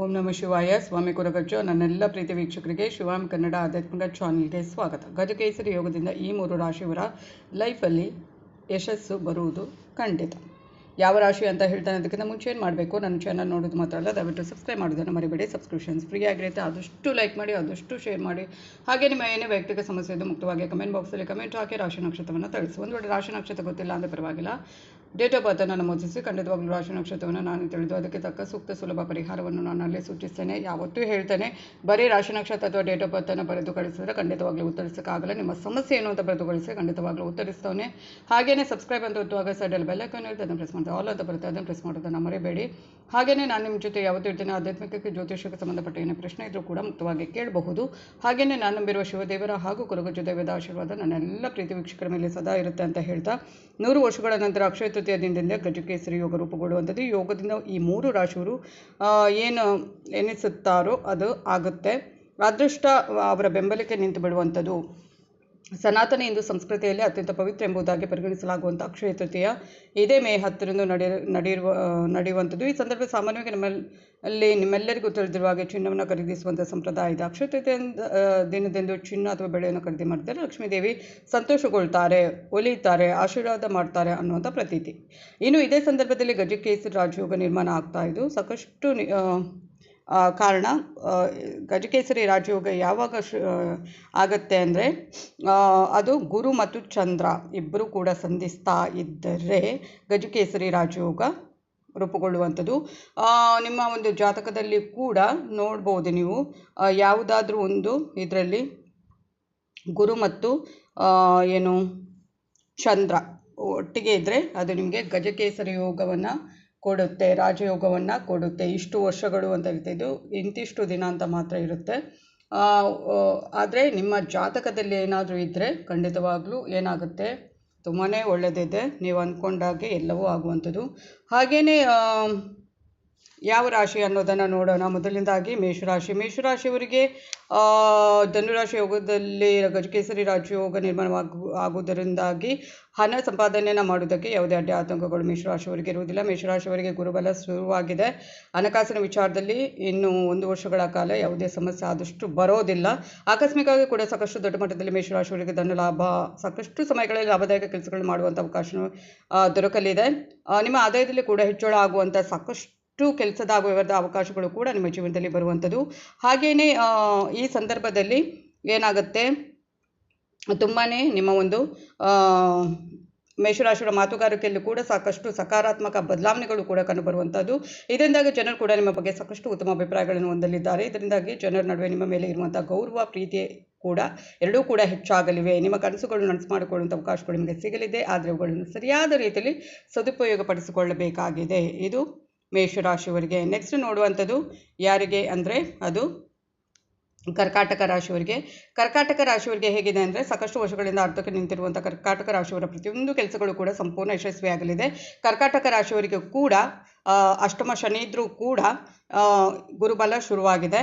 ಓಂ ನಮಃ ಶಿವಾಯ. ಸ್ವಾಮಿ ಕೊರಗಜ್ಜು. ನನ್ನೆಲ್ಲ ಪ್ರೀತಿ ವೀಕ್ಷಕರಿಗೆ ಶಿವಾಮ್ ಕನ್ನಡ ಆಧ್ಯಾತ್ಮಿಕ ಚಾನಲ್ಗೆ ಸ್ವಾಗತ. ಗಜಕೇಸರಿ ಯೋಗದಿಂದ ಈ 3 ರಾಶಿಯವರ ಲೈಫಲ್ಲಿ ಯಶಸ್ಸು ಬರುವುದು ಖಂಡಿತ. ಯಾವ ರಾಶಿ ಅಂತ ಹೇಳ್ತಾನೆ ಅದಕ್ಕಿಂತ ಮುಂಚೆ ಏನು ಮಾಡಬೇಕು, ನನ್ನ ಚಾನಲ್ ನೋಡೋದು ಮಾತ್ರ ಅಲ್ಲ, ದಯವಿಟ್ಟು ಸಬ್ಸ್ಕ್ರೈಬ್ ಮಾಡೋದನ್ನು ಮರಿಬೇಡಿ. ಸಬ್ಸ್ಕ್ರಿಪ್ಷನ್ಸ್ ಫ್ರೀ ಆಗಿರುತ್ತೆ, ಆದಷ್ಟು ಲೈಕ್ ಮಾಡಿ, ಆದಷ್ಟು ಶೇರ್ ಮಾಡಿ. ಹಾಗೆ ನಿಮ್ಮ ಏನೇ ವೈಯಕ್ತಿಕ ಸಮಸ್ಯೆ ಇದ್ದು ಮುಕ್ತವಾಗಿ ಕಮೆಂಟ್ ಬಾಕ್ಸಲ್ಲಿ ಕಮೆಂಟ್ ಹಾಕಿ ರಾಶಿ ನಕ್ಷತ್ರವನ್ನು ತಿಳಿಸಿ. ಒಂದು ವೇಳೆ ರಾಶಿ ನಕ್ಷತ್ರ ಗೊತ್ತಿಲ್ಲ ಅಂದರೆ ಪರವಾಗಿಲ್ಲ, ಡೇಟ್ ಆಫ್ ಬರ್ತನ್ನು ನಮೂದಿಸಿ. ಖಂಡಿತವಾಗ್ಲೂ ರಾಶಿ ನಕ್ಷತ್ರವನ್ನು ನಾನು ತಿಳಿದು ಅದಕ್ಕೆ ತಕ್ಕ ಸೂಕ್ತ ಸುಲಭ ಪರಿಹಾರವನ್ನು ನಾನು ಅಲ್ಲೇ ಸೂಚಿಸ್ತೇನೆ. ಯಾವತ್ತೂ ಹೇಳ್ತೇನೆ, ಬರೀ ರಾಶಿ ನಕ್ಷತ್ರ ಅಥವಾ ಡೇಟ್ ಆಫ್ ಬರ್ತನ್ನು ಬರೆದು ಕಳಿಸಿದ್ರೆ ಖಂಡಿತವಾಗ್ಲೂ ಉತ್ತರಿಸೋಕ್ಕಾಗಲ್ಲ. ನಿಮ್ಮ ಸಮಸ್ಯೆ ಏನು ಅಂತ ಬರೆದು ಕಳಿಸಿ, ಖಂಡಿತವಾಗ್ಲೂ ಉತ್ತರಿಸ್ತವನೆ. ಹಾಗೆಯೇ ಸಬ್ಸ್ಕ್ರೈಬ್ ಅಂತ ಒತ್ತುವಾಗ ಸೈಡಲ್ಲಿ ಬೆಲ್ ಐಕಾನ್ ಇರುತ್ತೆ, ಅದನ್ನು ಪ್ರೆಸ್ ಮಾಡ್ತಾರೆ. ಆಲ್ ಅಂತ ಬರುತ್ತೆ, ಅದನ್ನು ಪ್ರೆಸ್ ಮಾಡೋದನ್ನು ಮರಿಬೇಡಿ. ಹಾಗೆಯೇ ನಾನು ನಿಮ್ಮ ಜೊತೆ ಯಾವತ್ತೂ ಇರ್ತೇನೆ. ಆಧ್ಯಾತ್ಮಿಕಕ್ಕೆ ಜ್ಯೋತಿಷಕ್ಕೆ ಸಂಬಂಧಪಟ್ಟ ಏನೇ ಪ್ರಶ್ನೆ ಇದ್ದರೂ ಕೂಡ ಮುಕ್ತವಾಗಿ ಕೇಳಬಹುದು. ಹಾಗೆಯೇ ನಾನು ನಂಬಿರುವ ಶಿವದೇವರ ಹಾಗೂ ಕೊರಗಜ್ಜು ದೇವದ ಆಶೀರ್ವಾದ ನನ್ನೆಲ್ಲ ಪ್ರೀತಿ ವೀಕ್ಷಕರ ಮೇಲೆ ಸದಾ ಇರುತ್ತೆ ಅಂತ ಹೇಳ್ತಾ, 100 ವರ್ಷಗಳ ನಂತರ ಅಕ್ಷಯ ತೃತೀಯ ದಿನದಿಂದ ಗಜಕೇಸರಿ ಯೋಗ ರೂಪುಗೊಳ್ಳುವಂಥದ್ದು. ಯೋಗದಿಂದ ಈ 3 ರಾಶಿಯವರು ಏನು ಎನಿಸುತ್ತಾರೋ ಅದು ಆಗುತ್ತೆ. ಅದೃಷ್ಟ ಅವರ ಬೆಂಬಲಕ್ಕೆ ನಿಂತು ಬಿಡುವಂಥದ್ದು. ಸನಾತನ ಹಿಂದೂ ಸಂಸ್ಕೃತಿಯಲ್ಲಿ ಅತ್ಯಂತ ಪವಿತ್ರ ಎಂಬುದಾಗಿ ಪರಿಗಣಿಸಲಾಗುವಂಥ ಅಕ್ಷಯ ತೃತೀಯ ಇದೇ ಮೇ 10ರಂದು ನಡೆಯುವಂಥದ್ದು. ಈ ಸಂದರ್ಭ ಸಾಮಾನ್ಯವಾಗಿ ನಿಮ್ಮೆಲ್ಲರಿಗೂ ತಿಳಿದಿರುವ ಹಾಗೆ ಚಿನ್ನವನ್ನು ಖರೀದಿಸುವಂಥ ಸಂಪ್ರದಾಯ ಇದೆ. ಅಕ್ಷಯ ತೃತೀಯ ದಿನದಂದು ಚಿನ್ನ ಅಥವಾ ಬೆಳೆಯನ್ನು ಖರೀದಿ ಮಾಡಿದರೆ ಲಕ್ಷ್ಮೀದೇವಿ ಸಂತೋಷಗೊಳ್ತಾರೆ, ಒಲಿಯುತ್ತಾರೆ, ಆಶೀರ್ವಾದ ಮಾಡ್ತಾರೆ ಅನ್ನುವಂಥ ಪ್ರತೀತಿ. ಇನ್ನು ಇದೇ ಸಂದರ್ಭದಲ್ಲಿ ಗಜಕೇಸರಿ ರಾಜಯೋಗ ನಿರ್ಮಾಣ ಆಗ್ತಾ ಇದ್ದು ಸಾಕಷ್ಟು ಕಾರಣ. ಗಜಕೇಸರಿ ರಾಜಯೋಗ ಯಾವಾಗ ಆಗತ್ತೆ ಅಂದರೆ, ಅದು ಗುರು ಮತ್ತು ಚಂದ್ರ ಇಬ್ಬರು ಕೂಡ ಸಂಧಿಸ್ತಾ ಇದ್ದರೆ ಗಜಕೇಸರಿ ರಾಜಯೋಗ ರೂಪುಗೊಳ್ಳುವಂಥದ್ದು. ನಿಮ್ಮ ಒಂದು ಜಾತಕದಲ್ಲಿ ಕೂಡ ನೋಡ್ಬೋದು ನೀವು, ಯಾವುದಾದ್ರೂ ಒಂದು ಇದರಲ್ಲಿ ಗುರು ಮತ್ತು ಚಂದ್ರ ಒಟ್ಟಿಗೆ ಇದ್ದರೆ ಅದು ನಿಮಗೆ ಗಜಕೇಸರಿ ಯೋಗವನ್ನು ಕೊಡುತ್ತೆ, ರಾಜಯೋಗವನ್ನು ಕೊಡುತ್ತೆ. ಇಷ್ಟು ವರ್ಷಗಳು ಅಂತ ಇರ್ತಿದ್ದು ಇಂತಿಷ್ಟು ದಿನ ಅಂತ ಮಾತ್ರ ಇರುತ್ತೆ. ಆದರೆ ನಿಮ್ಮ ಜಾತಕದಲ್ಲಿ ಏನಾದರೂ ಇದ್ದರೆ ಖಂಡಿತವಾಗ್ಲೂ ಏನಾಗುತ್ತೆ, ತುಂಬಾ ಒಳ್ಳೆಯದಿದೆ. ನೀವು ಅಂದ್ಕೊಂಡಾಗೆ ಎಲ್ಲವೂ ಆಗುವಂಥದ್ದು. ಹಾಗೆಯೇ ಯಾವ ರಾಶಿ ಅನ್ನೋದನ್ನು ನೋಡೋಣ. ಮೊದಲನೇದಾಗಿ ಮೇಷರಾಶಿ. ಮೇಷರಾಶಿಯವರಿಗೆ ಧನುರಾಶಿ ಯೋಗದಲ್ಲಿ ಗಜಕೇಸರಿ ರಾಜಯೋಗ ಆಗುವುದರಿಂದಾಗಿ ಹಣ ಸಂಪಾದನೆಯನ್ನು ಮಾಡುವುದಕ್ಕೆ ಯಾವುದೇ ಅಡ್ಡಿ ಆತಂಕಗಳು ಮೇಷರಾಶಿಯವರಿಗೆ ಇರುವುದಿಲ್ಲ. ಮೇಷರಾಶಿಯವರಿಗೆ ಗುರುಬಲ ಶುರುವಾಗಿದೆ. ಹಣಕಾಸಿನ ವಿಚಾರದಲ್ಲಿ ಇನ್ನು 1 ವರ್ಷಗಳ ಕಾಲ ಯಾವುದೇ ಸಮಸ್ಯೆ ಆದಷ್ಟು ಬರೋದಿಲ್ಲ. ಆಕಸ್ಮಿಕವಾಗಿ ಕೂಡ ಸಾಕಷ್ಟು ದೊಡ್ಡ ಮಟ್ಟದಲ್ಲಿ ಮೇಷರಾಶಿಯವರಿಗೆ ಧನ ಲಾಭ, ಸಾಕಷ್ಟು ಸಮಯಗಳಲ್ಲಿ ಲಾಭದಾಯಕ ಕೆಲಸಗಳು ಮಾಡುವಂಥ ಅವಕಾಶ ದೊರಕಲಿದೆ. ನಿಮ್ಮ ಆದಾಯದಲ್ಲಿ ಕೂಡ ಹೆಚ್ಚಳ ಆಗುವಂಥ ಸಾಕಷ್ಟು ಕೆಲಸದ ವ್ಯವಹಾರದ ಅವಕಾಶಗಳು ಕೂಡ ನಿಮ್ಮ ಜೀವನದಲ್ಲಿ ಬರುವಂಥದ್ದು. ಹಾಗೆಯೇ ಈ ಸಂದರ್ಭದಲ್ಲಿ ಏನಾಗುತ್ತೆ, ತುಂಬಾ ನಿಮ್ಮ ಒಂದು ಮೇಷರಾಶಿಯವರ ಮಾತುಗಾರಿಕೆಯಲ್ಲೂ ಕೂಡ ಸಾಕಷ್ಟು ಸಕಾರಾತ್ಮಕ ಬದಲಾವಣೆಗಳು ಕೂಡ ಕಂಡುಬರುವಂಥದ್ದು. ಇದರಿಂದಾಗಿ ಜನರು ಕೂಡ ನಿಮ್ಮ ಬಗ್ಗೆ ಸಾಕಷ್ಟು ಉತ್ತಮ ಅಭಿಪ್ರಾಯಗಳನ್ನು ಹೊಂದಲಿದ್ದಾರೆ. ಇದರಿಂದಾಗಿ ಜನರ ನಡುವೆ ನಿಮ್ಮ ಮೇಲೆ ಇರುವಂಥ ಗೌರವ, ಪ್ರೀತಿ ಕೂಡ ಎರಡೂ ಕೂಡ ಹೆಚ್ಚಾಗಲಿವೆ. ನಿಮ್ಮ ಕನಸುಗಳನ್ನು ನನಸು ಮಾಡಿಕೊಳ್ಳುವಂಥ ಅವಕಾಶಗಳು ನಿಮಗೆ ಸಿಗಲಿದೆ. ಆದರೆ ಅವುಗಳನ್ನು ಸರಿಯಾದ ರೀತಿಯಲ್ಲಿ ಸದುಪಯೋಗಪಡಿಸಿಕೊಳ್ಳಬೇಕಾಗಿದೆ. ಇದು ಮೇಷರಾಶಿಯವರಿಗೆ. ನೆಕ್ಸ್ಟ್ ನೋಡುವಂಥದ್ದು ಯಾರಿಗೆ ಅಂದರೆ ಅದು ಕರ್ಕಾಟಕ ರಾಶಿಯವರಿಗೆ. ಕರ್ಕಾಟಕ ರಾಶಿಯವರಿಗೆ ಹೇಗಿದೆ ಅಂದರೆ, ಸಾಕಷ್ಟು ವರ್ಷಗಳಿಂದ ಅರ್ಥಕ್ಕೆ ನಿಂತಿರುವಂಥ ಕರ್ಕಾಟಕ ರಾಶಿಯವರ ಪ್ರತಿಯೊಂದು ಕೆಲಸಗಳು ಕೂಡ ಸಂಪೂರ್ಣ ಯಶಸ್ವಿಯಾಗಲಿದೆ. ಕರ್ಕಾಟಕ ರಾಶಿಯವರಿಗೆ ಕೂಡ ಅಷ್ಟಮ ಶನಿ ಇದ್ದರೂ ಕೂಡ ಗುರುಬಲ ಶುರುವಾಗಿದೆ.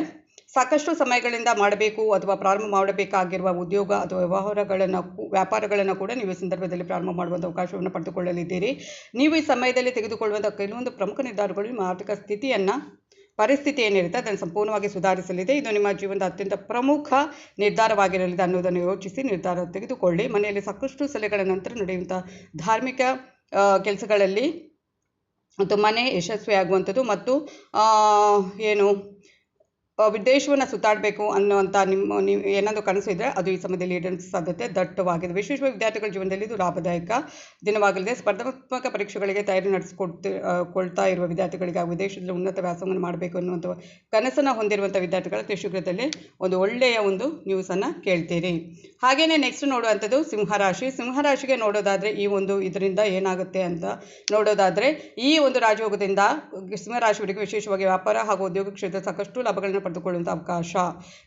ಸಾಕಷ್ಟು ಸಮಯಗಳಿಂದ ಮಾಡಬೇಕು ಅಥವಾ ಪ್ರಾರಂಭ ಮಾಡಬೇಕಾಗಿರುವ ಉದ್ಯೋಗ ಅಥವಾ ವ್ಯಾಪಾರಗಳನ್ನು ಕೂಡ ನೀವು ಈ ಸಂದರ್ಭದಲ್ಲಿ ಪ್ರಾರಂಭ ಮಾಡುವಂಥ ಅವಕಾಶವನ್ನು ಪಡೆದುಕೊಳ್ಳಲಿದ್ದೀರಿ. ನೀವು ಈ ಸಮಯದಲ್ಲಿ ತೆಗೆದುಕೊಳ್ಳುವಂಥ ಕೆಲವೊಂದು ಪ್ರಮುಖ ನಿರ್ಧಾರಗಳು ನಿಮ್ಮ ಆರ್ಥಿಕ ಪರಿಸ್ಥಿತಿ ಏನಿರುತ್ತೆ ಅದನ್ನು ಸಂಪೂರ್ಣವಾಗಿ ಸುಧಾರಿಸಲಿದೆ. ಇದು ನಿಮ್ಮ ಜೀವನದ ಅತ್ಯಂತ ಪ್ರಮುಖ ನಿರ್ಧಾರವಾಗಿರಲಿದೆ ಅನ್ನೋದನ್ನು ಯೋಚಿಸಿ ನಿರ್ಧಾರ ತೆಗೆದುಕೊಳ್ಳಿ. ಮನೆಯಲ್ಲಿ ಸಾಕಷ್ಟು ಸಲಹೆಗಳ ನಂತರ ನಡೆಯುವಂಥ ಧಾರ್ಮಿಕ ಕೆಲಸಗಳಲ್ಲಿ ತುಂಬಾ ಯಶಸ್ವಿಯಾಗುವಂಥದ್ದು ಮತ್ತು ವಿದೇಶವನ್ನು ಸುತ್ತಾಡಬೇಕು ಅನ್ನುವಂಥ ನೀವು ಏನಾದರೂ ಕನಸು ಇದ್ದರೆ ಅದು ಈ ಸಮಯದಲ್ಲಿ ಈಡೇರಿಸುವ ಸಾಧ್ಯತೆ ದಟ್ಟವಾಗಿದೆ. ವಿಶೇಷವಾಗಿ ವಿದ್ಯಾರ್ಥಿಗಳ ಜೀವನದಲ್ಲಿ ಇದು ಲಾಭದಾಯಕ ದಿನವಾಗಲಿದೆ. ಸ್ಪರ್ಧಾತ್ಮಕ ಪರೀಕ್ಷೆಗಳಿಗೆ ತಯಾರಿ ನಡೆಸಿಕೊಳ್ತಾ ಇರುವ ವಿದ್ಯಾರ್ಥಿಗಳಿಗೆ ಆ ವಿದೇಶದಲ್ಲಿ ಉನ್ನತ ವ್ಯಾಸಂಗವನ್ನು ಮಾಡಬೇಕು ಅನ್ನುವಂಥ ಕನಸನ್ನು ಹೊಂದಿರುವಂಥ ವಿದ್ಯಾರ್ಥಿಗಳ ಶೀಘ್ರದಲ್ಲೇ ಒಂದು ಒಳ್ಳೆಯ ಒಂದು ನ್ಯೂಸನ್ನು ಕೇಳ್ತೀರಿ. ಹಾಗೆಯೇ ನೆಕ್ಸ್ಟ್ ನೋಡುವಂಥದ್ದು ಸಿಂಹರಾಶಿ. ಸಿಂಹರಾಶಿಗೆ ನೋಡೋದಾದರೆ ಇದರಿಂದ ಏನಾಗುತ್ತೆ ಅಂತ ನೋಡೋದಾದರೆ, ಈ ಒಂದು ರಾಜಯೋಗದಿಂದ ಸಿಂಹರಾಶಿಯವರಿಗೆ ವಿಶೇಷವಾಗಿ ವ್ಯಾಪಾರ ಹಾಗೂ ಉದ್ಯೋಗ ಕ್ಷೇತ್ರ ಸಾಕಷ್ಟು ಲಾಭಗಳನ್ನು ಪಡೆದುಕೊಳ್ಳುವಂಥ ಅವಕಾಶ,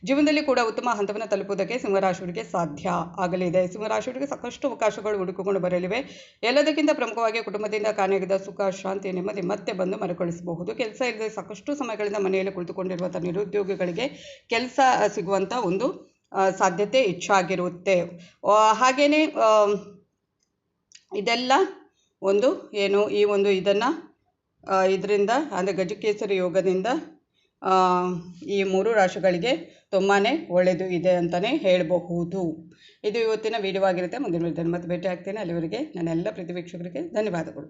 ಜೀವನದಲ್ಲಿ ಕೂಡ ಉತ್ತಮ ಹಂತವನ್ನು ತಲುಪುವುದಕ್ಕೆ ಸಿಂಹರಾಶಿಯವರಿಗೆ ಸಾಧ್ಯ ಆಗಲಿದೆ. ಸಿಂಹರಾಶಿಯವರಿಗೆ ಸಾಕಷ್ಟು ಅವಕಾಶಗಳು ಹುಡುಕಿಕೊಂಡು ಬರಲಿವೆ. ಎಲ್ಲದಕ್ಕಿಂತ ಪ್ರಮುಖವಾಗಿ ಕುಟುಂಬದಿಂದ ಕಾಣೆಯಾಗಿದ್ದ ಸುಖ, ಶಾಂತಿ, ನೆಮ್ಮದಿ ಮತ್ತೆ ಬಂದು ಮರುಕಳಿಸಬಹುದು. ಕೆಲಸ ಇಲ್ಲದೆ ಸಾಕಷ್ಟು ಸಮಯಗಳಿಂದ ಮನೆಯಲ್ಲಿ ಕುಳಿತುಕೊಂಡಿರುವಂಥ ನಿರುದ್ಯೋಗಿಗಳಿಗೆ ಕೆಲಸ ಸಿಗುವಂಥ ಒಂದು ಸಾಧ್ಯತೆ ಹೆಚ್ಚಾಗಿರುತ್ತೆ. ಹಾಗೆಯೇ ಇದೆಲ್ಲ ಇದನ್ನು ಇದರಿಂದ ಅಂದರೆ ಗಜಕೇಸರಿ ಯೋಗದಿಂದ ಈ 3 ರಾಶಿಗಳಿಗೆ ತುಂಬಾ ಒಳ್ಳೆಯದು ಇದೆ ಅಂತಲೇ ಹೇಳಬಹುದು. ಇದು ಇವತ್ತಿನ ವಿಡಿಯೋ ಆಗಿರುತ್ತೆ. ಮುಂದಿನ ವಿಡಿಯೋದಲ್ಲಿ ಮತ್ತೆ ಭೇಟಿ ಆಗ್ತೇನೆ. ಅಲ್ಲಿವರೆಗೆ ನನ್ನೆಲ್ಲ ಪ್ರೀತಿ ವೀಕ್ಷಕರಿಗೆ ಧನ್ಯವಾದಗಳು.